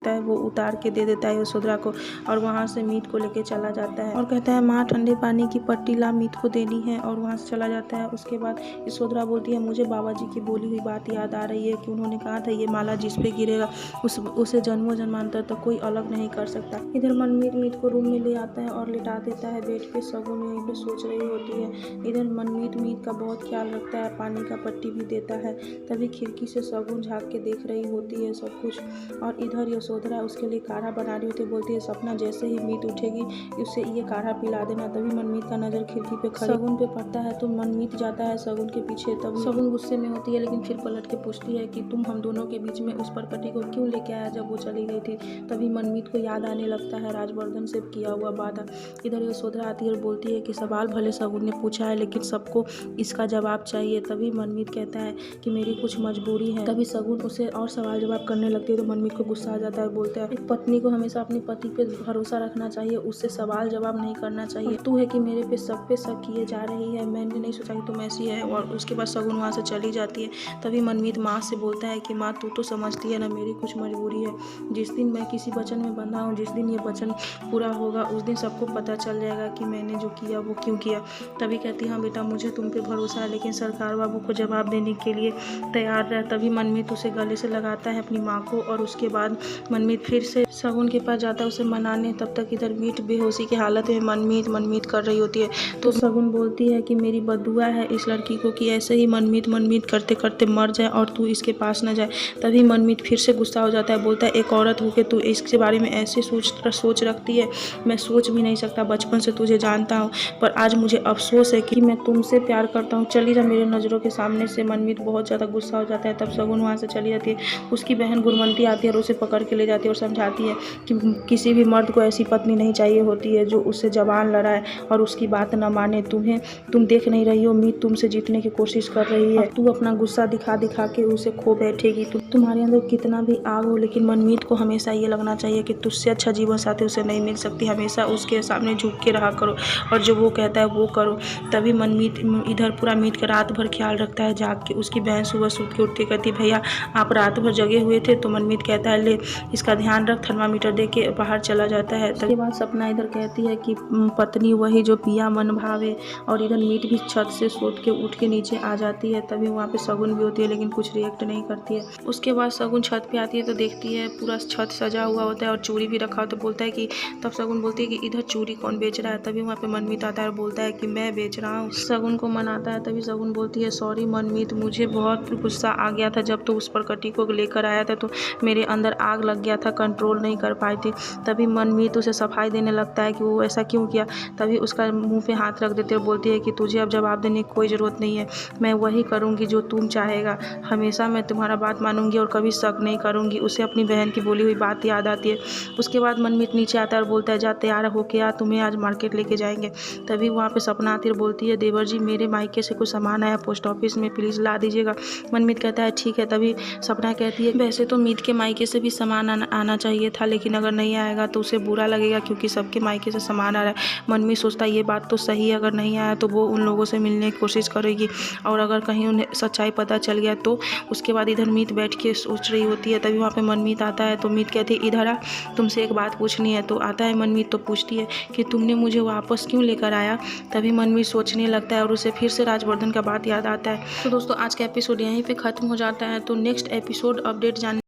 होता है वो उतार के दे देता है यशोधरा को और वहाँ से मीत को लेके चला जाता है और कहता है माँ ठंडे पानी की पट्टी ला, मीत को देनी है, और वहाँ से चला जाता है। उसके बाद यशोधरा बोलती है मुझे बाबा जी की बोली हुई बात याद आ रही है कि उन्होंने कहा था ये माला जिस पे गिरेगा उसे जन्मों जन्मांतर तक कोई अलग नहीं कर सकता। इधर मनमीत मीत को रूम में ले आता है और लिटा देता है बेड पे। सगुन यहीं पे सोच रही होती है। इधर मनमीत मीत का बहुत ख्याल रखता है, पानी का पट्टी भी देता है। तभी खिड़की से सगुन झाँक के देख रही होती है सब कुछ, और इधर यशोधरा उसके लिए काढ़ा बना रही होती है। बोलती है सपना जैसे ही मीत उठेगी उससे ये काढ़ा पिला देना। तभी मनमीत का नज़र खिड़की पे सगुन पे पड़ता है तो मनमीत जाता है सगुन के पीछे। तब सगुन गुस्से में होती है लेकिन फिर पलट के पूछती है कि तुम हम दोनों के बीच में उस परकटी को क्यों लेके आया जब वो चली गई थी। तभी मनमीत को याद आने लगता है राजवर्धन से किया हुआ वादा। इधर यशोधरा आती है और बोलती है कि सवाल भले सगुन ने पूछा है लेकिन सबको इसका जवाब चाहिए। तभी मनमीत कहता है कि मेरी कुछ मजबूरी है। तभी सगुन उसे और सवाल जवाब करने लगती है तो मनमीत को गुस्सा आ जाता है। बोलता है एक पत्नी को हमेशा अपने पति पे भरोसा रखना चाहिए, उससे सवाल जवाब नहीं करना चाहिए। तू है कि मेरे पे सब पे शक किए जा रही है, मैंने नहीं सोचा कि तुम ऐसी है। और उसके बाद सगुन वहाँ से चली जाती है। तभी मनमीत माँ से बोलता है कि माँ तू तो समझती है ना मेरी कुछ मजबूरी है। जिस दिन मैं किसी वचन में बंधा हूँ, जिस दिन ये वचन पूरा होगा उस दिन सबको पता चल जाएगा कि मैंने जो किया वो क्यों किया। तभी कहती हाँ बेटा मुझे तुम पे भरोसा है, लेकिन सरकार बाबू को जवाब देने के लिए तैयार रह। तभी मनमीत उसे गले से लगाता है अपनी माँ को, और उसके बाद मनमीत फिर से सगुन के पास जाता है उसे मनाने। तब तक इधर मीत बेहोशी की हालत में मनमीत कर रही होती है। तो सगुन बोलती है कि मेरी बदुआ है इस लड़की को कि ऐसे ही मनमीत करते करते मर जाए और तू इसके पास न जाए। तभी मनमीत फिर से गुस्सा हो जाता है। बोलता है एक औरत होकर तू इसके बारे में ऐसे सोच रखती है, मैं सोच भी नहीं सकता। बचपन से तुझे जानता हूँ, पर आज मुझे अफसोस है कि मैं तुमसे प्यार करता हूँ, चली जा मेरे नज़रों के सामने से। मनमीत बहुत ज़्यादा गुस्सा हो जाता है। तब सगुन वहाँ से चली जाती है। उसकी बहन गुरमंती आती है और उसे पकड़ के ले जाती है और समझाती है कि किसी भी मर्द को ऐसी पत्नी नहीं चाहिए होती है जो उससे जबान लड़ाए और उसकी बात न माने। तुम देख नहीं रही हो मीत तुमसे जीतने की कोशिश कर रही है, तू अपना गुस्सा दिखा के उसे खो बैठेगी। तुम्हारे अंदर कितना भी आग हो, लेकिन मनमीत को हमेशा ये लगना चाहिए कि तुझसे अच्छा जीवन साथी उसे नहीं मिल सकती। हमेशा उसके सामने झुक के रहा करो और जो वो कहता है वो करो। तभी मनमीत इधर पूरा मीत का रात भर ख्याल रखता है जाग के। उसकी बहन सुबह सूत के उठती कहती भैया आप रात भर जगे हुए थे। तो मनमीत कहता है ले इसका ध्यान रख, थर्मामीटर दे के बाहर चला जाता है। उसके बाद सपना इधर कहती है कि पत्नी वही जो पिया मन भावे, और इधर मीत भी छत से सोत के उठ के नीचे आ जाती है। तभी वहाँ पे सगुन भी होती है लेकिन कुछ रिएक्ट नहीं करती है। उसके बाद सगुन छत पे आती है तो देखती है पूरा छत सजा हुआ होता है और चूड़ी भी रखा हो। तो बोलता है कि तब सगुन बोलती है कि इधर चूड़ी कौन बेच रहा है। तभी वहाँ पे मनमीत आता है और बोलता है कि मैं बेच रहा हूँ। सगुन को मनाता है। तभी सगुन बोलती है सॉरी मनमीत, मुझे बहुत गुस्सा आ गया था जब तो उस परकटी को लेकर आया था तो मेरे अंदर आग लग गया था, कंट्रोल नहीं कर पाई थी। तभी मनमीत उसे सफाई देने लगता है कि वो ऐसा क्यों किया। तभी उसका मुंह पे हाथ रख देते और बोलती है कि तुझे अब जवाब देने की कोई ज़रूरत नहीं है, मैं वही करूँगी जो तुम चाहेगा। हमेशा मैं तुम्हारा बात मानूंगी और कभी शक नहीं करूँगी। उसे अपनी बहन की बोली हुई बात याद आती है। उसके बाद मनमीत नीचे आता है और बोलता है जा तैयार होके आ, तुम्हें आज मार्केट लेके जाएंगे। तभी वहाँ पे सपना आती है और बोलती है देवर जी मेरे मायके से कुछ सामान आया पोस्ट ऑफिस में, प्लीज़ ला दीजिएगा। मनमीत कहता है ठीक है। तभी सपना कहती है वैसे तो मीत के मायके से भी सामान आना चाहिए था, लेकिन अगर नहीं आएगा तो उसे बुरा लगेगा क्योंकि सबके मायके से सामान आ रहा है। मनमीत सोचता है ये बात तो सही है, अगर नहीं आया तो वो उन लोगों से मिलने की कोशिश करेगी और अगर कहीं उन्हें सच्चाई पता चल गया तो। उसके बाद इधर मीत बैठ के सोच रही होती है। तभी वहाँ पे मनमीत आता है तो मीत कहती है इधर आ, तुमसे एक बात पूछनी है। तो आता है मनमीत तो पूछती है कि तुमने मुझे वापस क्यों लेकर आया। तभी मनमीत सोचने लगता है और उसे फिर से राजवर्धन का बात याद आता है। तो दोस्तों आज का एपिसोड यहीं पे ख़त्म हो जाता है। तो नेक्स्ट एपिसोड अपडेट जानने